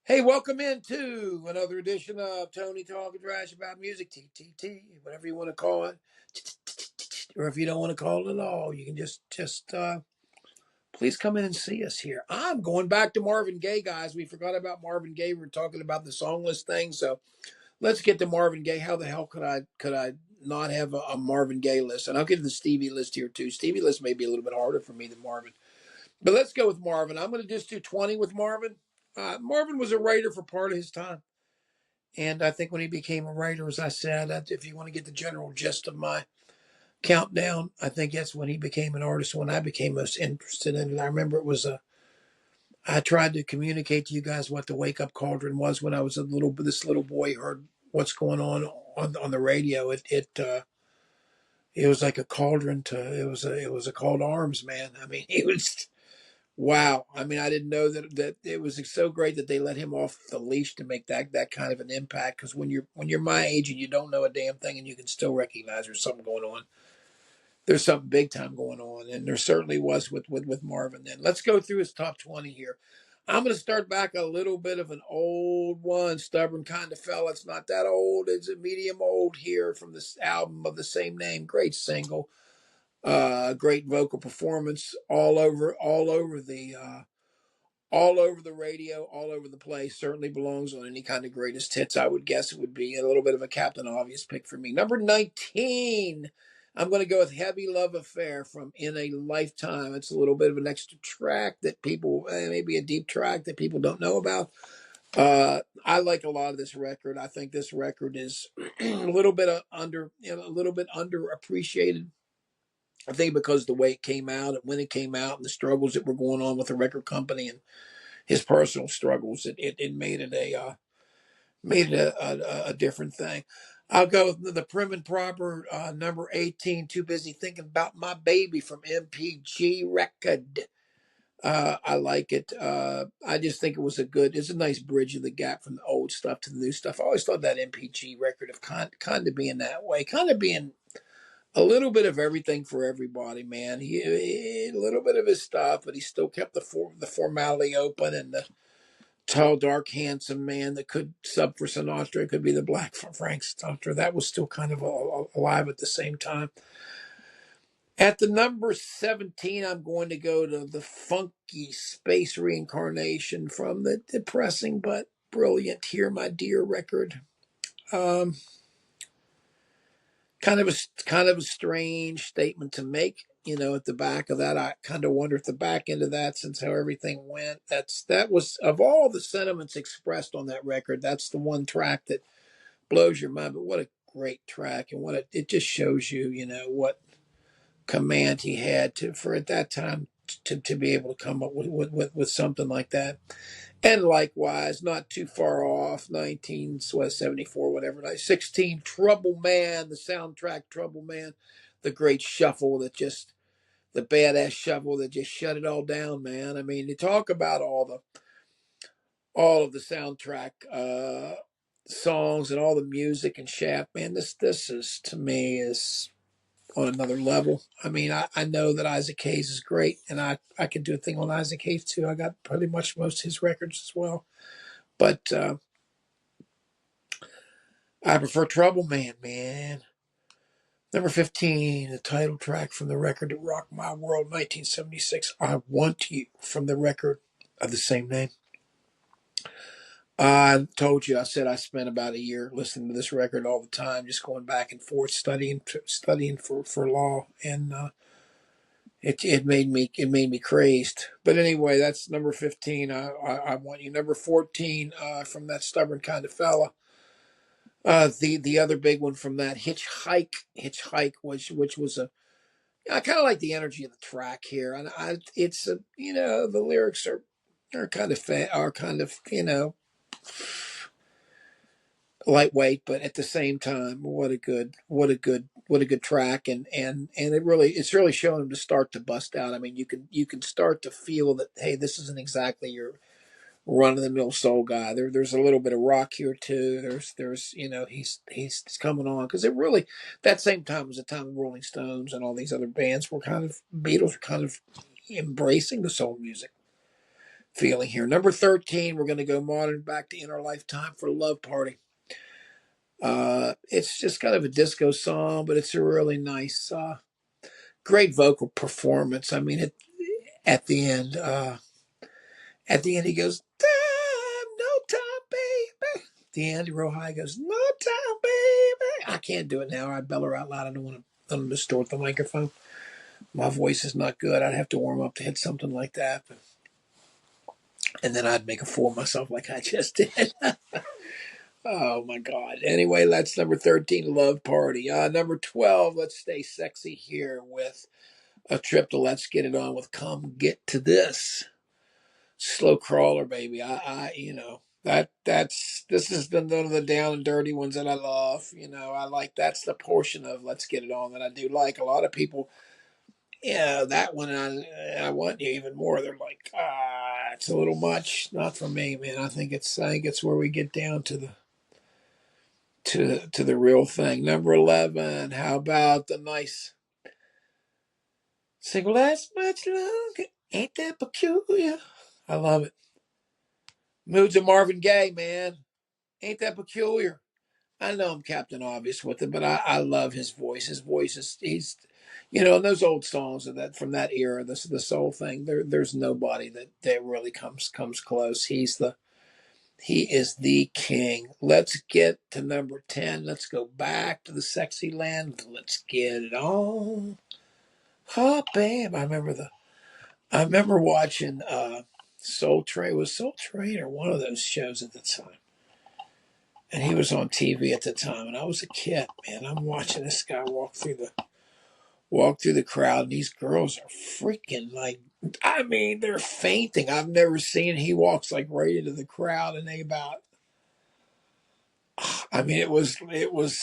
Hey, welcome into another edition of Tony Talking Trash About Music, TTT, whatever you want to call it, or if you don't want to call it at all, you can just please come in and see us here. I'm going back to Marvin Gaye, guys. We forgot about Marvin Gaye. We're talking about the song list thing, so let's get to Marvin Gaye. How the hell could I not have a Marvin Gaye list? And I'll get to the Stevie list here too. Stevie list may be a little bit harder for me than Marvin. But let's go with Marvin. I'm going to just do 20 with Marvin. Marvin was a writer for part of his time. And I think when he became a writer, as I said, if you want to get the general gist of my countdown, I think that's when he became an artist, when I became most interested in it. I remember I tried to communicate to you guys what the Wake Up Cauldron was when I was this little boy heard what's going on the radio. It was like a cauldron it was a call to arms, man. I mean, it was. Wow. I mean, I didn't know that it was so great that they let him off the leash to make that kind of an impact. Because when you're my age and you don't know a damn thing and you can still recognize there's something going on, there's something big time going on, and there certainly was with Marvin. Then let's go through his top 20 here. I'm going to start back a little bit of an old one, stubborn kind of fella. It's not that old. It's a medium old here from this album of the same name. Great single, great vocal performance all over the radio, all over the place. Certainly belongs on any kind of greatest hits. I would guess it would be a little bit of a Captain Obvious pick for me. Number 19, I'm going to go with Heavy Love Affair from In a Lifetime. It's a little bit of an extra track that people, maybe a deep track that people don't know about. I like a lot of this record. I think this record is a little bit a little bit underappreciated. I think because the way it came out and when it came out and the struggles that were going on with the record company and his personal struggles, it made it a different thing. I'll go with the prim and proper number 18. Too busy thinking about my baby from MPG record. I like it. I just think it's a nice bridge of the gap from the old stuff to the new stuff. I always thought that MPG record of kind of being that way, kind of being a little bit of everything for everybody, man. He a little bit of his stuff, but he still kept the formality open, and the tall, dark, handsome man that could sub for Sinatra. It could be the black Frank Sinatra. That was still kind of alive at the same time. At the number 17, I'm going to go to the funky space reincarnation from the depressing but brilliant Here My Dear record. Um, kind of a strange statement to make. At the back of that, I kind of wonder at the back end of that, since how everything went. That was of all the sentiments expressed on that record. That's the one track that blows your mind. But what a great track, and it just shows you, what command he had for at that time to be able to come up with something like that. And likewise, not too far off, 1974, whatever, 16, Trouble Man, the soundtrack Trouble Man, the great shuffle the badass shuffle that just shut it all down, man. I mean, you talk about all of the soundtrack songs and all the music and Shaft, man, this is, to me, is on another level. I mean, I know that Isaac Hayes is great, and I could do a thing on Isaac Hayes too. I got pretty much most of his records as well. But I prefer Trouble Man, man. Number 15, the title track from the record that rocked my world, 1976, I Want You, from the record of the same name. I told you, I said I spent about a year listening to this record all the time, just going back and forth, studying for law, and it made me crazed. But anyway, that's number 15. I Want You. Number 14, from that stubborn kind of fella. The other big one from that, Hitchhike, which was I kind of like the energy of the track here, and it's the lyrics are kind of lightweight, but at the same time, what a good track, and it's really showing him to start to bust out. I mean, you can start to feel that, hey, this isn't exactly your run of the mill soul guy. There's a little bit of rock here too. There's he's coming on, because it really, that same time was the time of Rolling Stones and all these other bands were Beatles were kind of embracing the soul music. feeling here. Number 13, we're going to go modern back to Inner Lifetime for Love Party. It's just kind of a disco song, but it's a really nice, great vocal performance. I mean, at the end, he goes, time, no time, baby. At the end, real high, goes, no time, baby. I can't do it now. I bellow out loud. I don't want to distort the microphone. My voice is not good. I'd have to warm up to hit something like that. And then I'd make a fool of myself like I just did. Oh, my God. Anyway, that's number 13, Love Party. Number 12, let's stay sexy here with a trip to Let's Get It On with Come Get to This. Slow crawler, baby. This is one of the down and dirty ones that I love. I like, that's the portion of Let's Get It On that I do like. A lot of people, that one, I want you even more. They're like, it's a little much. Not for me, man. I think it's where we get down to the real thing. Number 11. How about the nice single last much longer? Ain't that peculiar? I love it. Moods of Marvin Gaye, man. Ain't that peculiar? I know I'm Captain Obvious with it, but I love his voice. His voice is, and those old songs of that from that era, the soul thing. There's nobody that really comes close. He is the king. Let's get to number 10. Let's go back to the sexy land. Let's get it on. Oh, babe. I remember watching Soul Train. Was Soul Train or one of those shows at the time? And he was on TV at the time, and I was a kid, man. I'm watching this guy walk through the crowd, and these girls are freaking like, I mean, they're fainting. I've never seen. He walks like right into the crowd, and I mean, it was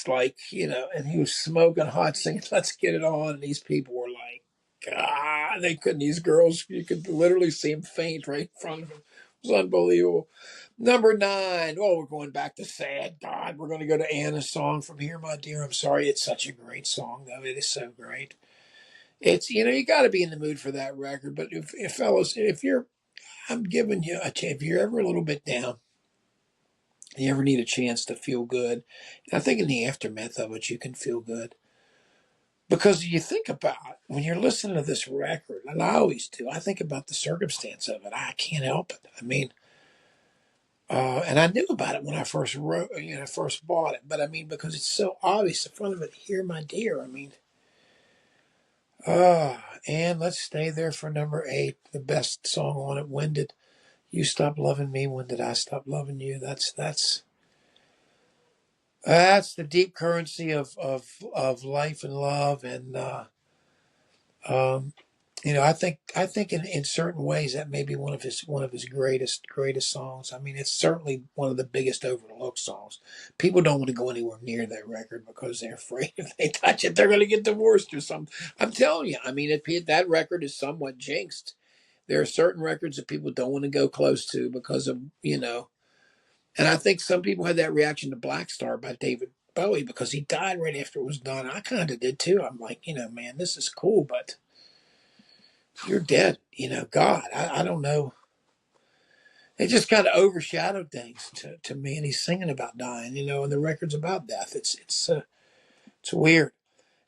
like, and he was smoking hot, singing "Let's Get It On," and these people were like, God, they couldn't. These girls, you could literally see them faint right in front of him. It was unbelievable. Number 9. Oh, we're going back to sad. God, we're going to go to Anna's song from Here, My Dear. I'm sorry. It's such a great song, though. It is so great. It's, you got to be in the mood for that record. But if fellas, I'm giving you a chance. If you're ever a little bit down, you ever need a chance to feel good, I think in the aftermath of it, you can feel good. Because you think about when you're listening to this record, and I always do, I think about the circumstance of it. I can't help it. I mean, and I knew about it when I first first bought it. But I mean, because it's so obvious in front of it, Here, My Dear. I mean, and let's stay there for number 8, the best song on it. When did you stop loving me? When did I stop loving you? That's the deep currency of life and love, and um, I think in certain ways that may be one of his greatest songs. I mean, it's certainly one of the biggest overlooked songs. People don't want to go anywhere near that record because they're afraid if they touch it, they're going to get divorced or something. I'm telling you, I mean, that record is somewhat jinxed. There are certain records that people don't want to go close to because of, and I think some people had that reaction to Black Star by David Bowie because he died right after it was done. I kind of did too. I'm like, man, this is cool, but you're dead. God, I don't know. It just kind of overshadowed things to me. And he's singing about dying, and the record's about death. It's weird.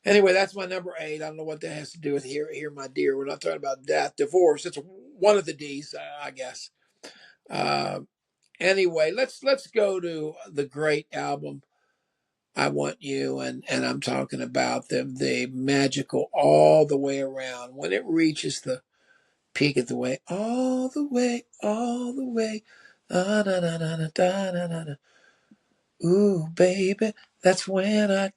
Anyway, that's my number 8. I don't know what that has to do with here, my dear. We're not talking about death, divorce. It's one of the D's, I guess. Uh, anyway, let's go to the great album, I Want You, and I'm talking about the magical All the Way Around. When it reaches the peak of the way, all the way, all the way. Da, da, da, da, da, da, da, da. Ooh, baby, that's when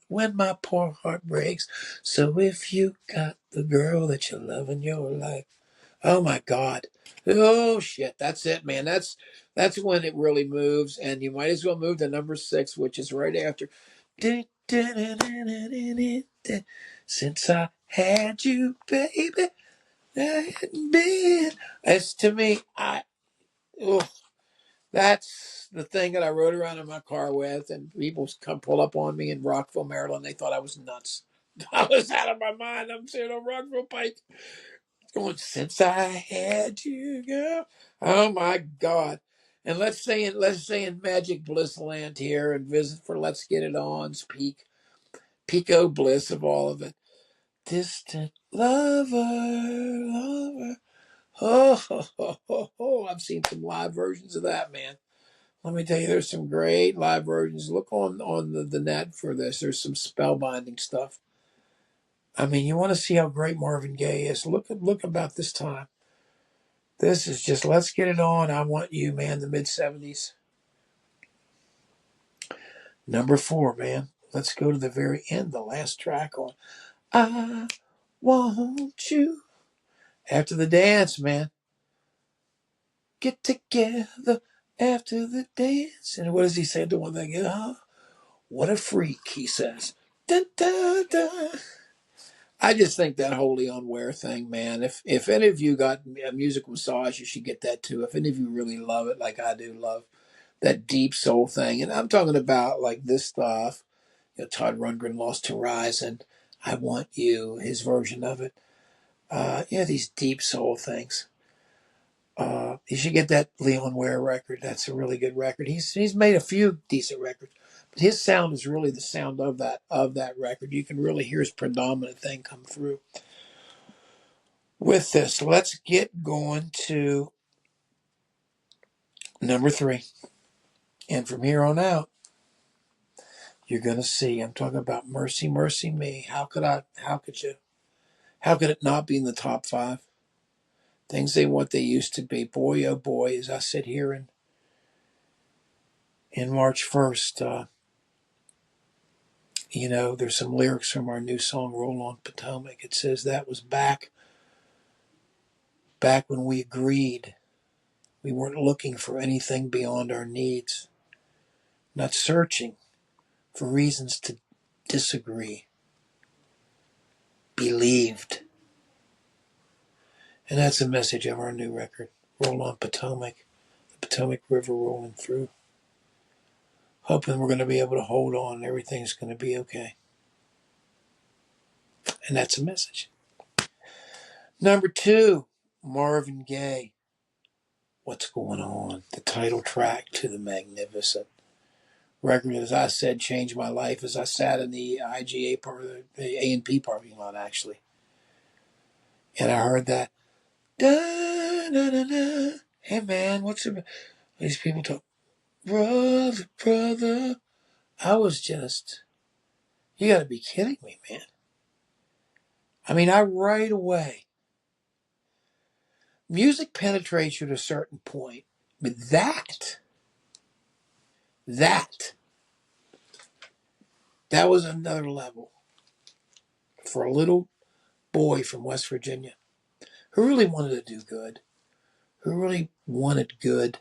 my poor heart breaks. So if you got the girl that you love in your life, oh my God, oh shit, that's it, man. That's when it really moves, and you might as well move to number 6, which is right after. Since I had you, baby. It's to me, that's the thing that I rode around in my car with, and people come pull up on me in Rockville, Maryland. They thought I was nuts. I was out of my mind. I'm sitting on Rockville Pike. Going, since I had you, girl. Oh my God. And let's say in Magic Bliss Land here and visit for Let's Get It On's Pico Bliss of all of it. Distant lover, lover. Oh, ho, ho, ho, ho. I've seen some live versions of that, man. Let me tell you, there's some great live versions. Look on the net for this. There's some spellbinding stuff. I mean, you want to see how great Marvin Gaye is. Look about this time. This is just Let's Get It On. I Want You, man, the mid-'70s. Number 4, man. Let's go to the very end, the last track on I Want You. After the dance, man. Get together after the dance. And what does he say to one thing? What a freak, he says. Dun, dun, dun. I just think that Holy Unaware thing, man. If any of you got a music massage, you should get that too. If any of you really love it, like I do love that deep soul thing. And I'm talking about like this stuff. Todd Rundgren, Lost Horizon, I Want You, his version of it. These deep soul things. You should get that Leon Ware record. That's a really good record. He's made a few decent records, but his sound is really the sound of that record. You can really hear his predominant thing come through. With this, let's get going to number 3, and from here on out, you're gonna see. I'm talking about Mercy, Mercy Me. How could you? How could it not be in the top 5? Things ain't what they used to be. Boy, oh boy, as I sit here in March 1st, there's some lyrics from our new song, Roll on Potomac. It says that was back when we agreed. We weren't looking for anything beyond our needs, not searching for reasons to disagree. Believed. And that's the message of our new record, Roll on Potomac, the Potomac River rolling through. Hoping we're going to be able to hold on and everything's going to be okay. And that's a message. Number 2, Marvin Gaye. What's Going On? The title track to the magnificent record, as I said, changed my life as I sat in the IGA part of the A&P parking lot, actually. And I heard that. Da, da, da, da. Hey, man, what's it? These people talk, brother, brother. I was just, you got to be kidding me, man. I mean, I right away, music penetrates you to a certain point, but that was another level for a little boy from West Virginia who really wanted to do good, who really wanted good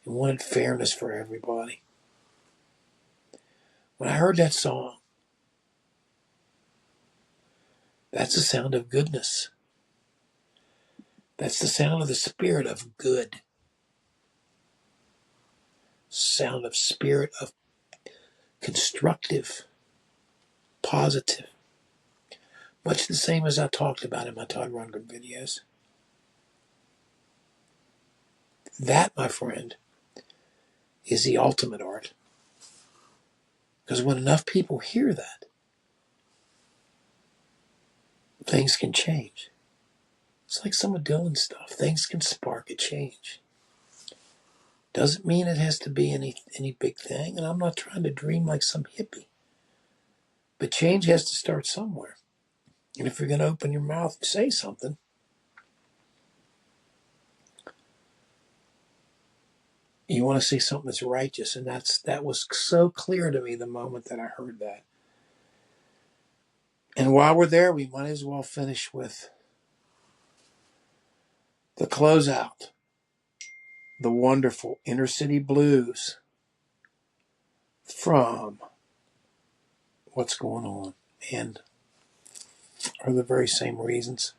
and wanted fairness for everybody. When I heard that song, that's the sound of goodness. That's the sound of the spirit of good. Sound of spirit of constructive, positive. Much the same as I talked about in my Todd Rundgren videos. That, my friend, is the ultimate art. Because when enough people hear that, things can change. It's like some of Dylan's stuff. Things can spark a change. Doesn't mean it has to be any big thing, and I'm not trying to dream like some hippie. But change has to start somewhere. And if you're going to open your mouth and say something, you want to say something that's righteous. And that was so clear to me the moment that I heard that. And while we're there, we might as well finish with the closeout, the wonderful Inner City Blues from What's Going On, and for the very same reasons.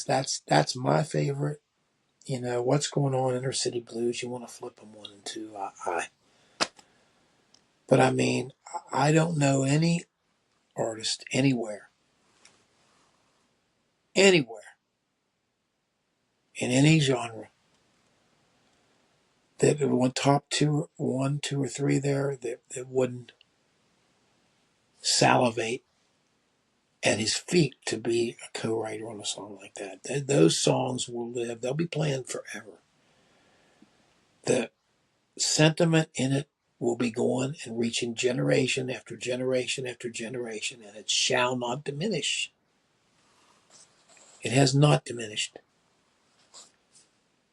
That's my favorite. What's Going On, Inner City Blues. You want to flip them 1 and 2. But I mean, I don't know any artist anywhere anywhere, in any genre, that would want top one, two, or three there that wouldn't salivate at his feet to be a co-writer on a song like that. Those songs will live. They'll be playing forever. The sentiment in it will be going and reaching generation after generation after generation, and it shall not diminish. It has not diminished.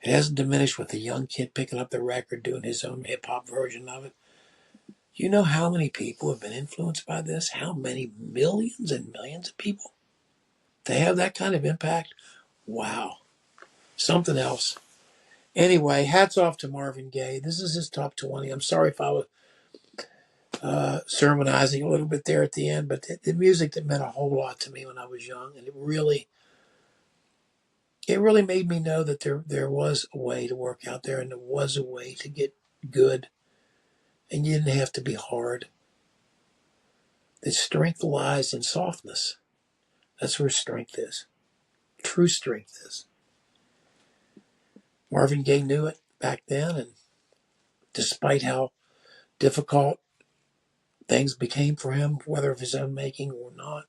It hasn't diminished with the young kid picking up the record, doing his own hip hop version of it. You know how many people have been influenced by this? How many millions and millions of people? They have that kind of impact? Wow. Something else. Anyway, hats off to Marvin Gaye. This is his top 20. I'm sorry if I was sermonizing a little bit there at the end, but the music that meant a whole lot to me when I was young, and it really made me know that there was a way to work out there, and there was a way to get good, and you didn't have to be hard. That strength lies in softness. That's where strength is. True strength is. Marvin Gaye knew it back then, and despite how difficult things became for him, whether of his own making or not,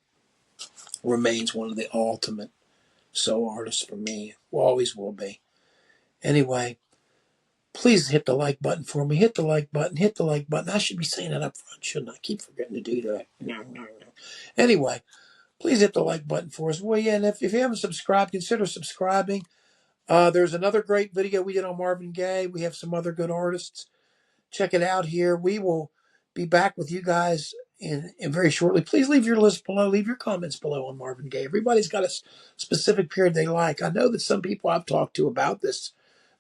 remains one of the ultimate soul artists for me. Always will be. Anyway, please hit the like button for me. Hit the like button. Hit the like button. I should be saying that up front, shouldn't I? Keep forgetting to do that. No. Anyway, please hit the like button for us. Well, yeah, and if you haven't subscribed, consider subscribing. There's another great video we did on Marvin Gaye. We have some other good artists. Check it out here. We will be back with you guys in very shortly. Please leave your list below. Leave your comments below on Marvin Gaye. Everybody's got a specific period they like. I know that some people I've talked to about this,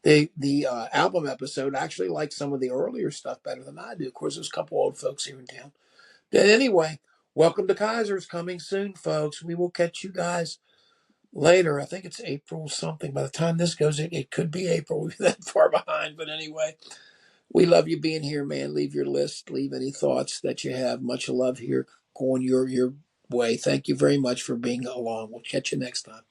the album episode, actually like some of the earlier stuff better than I do. Of course, there's a couple old folks here in town. But anyway, welcome to Kaiser's coming soon, folks. We will catch you guys later. I think it's April something. By the time this goes, it could be April. We're that far behind. But anyway, we love you being here, man. Leave your list. Leave any thoughts that you have. Much love here. Going your way. Thank you very much for being along. We'll catch you next time.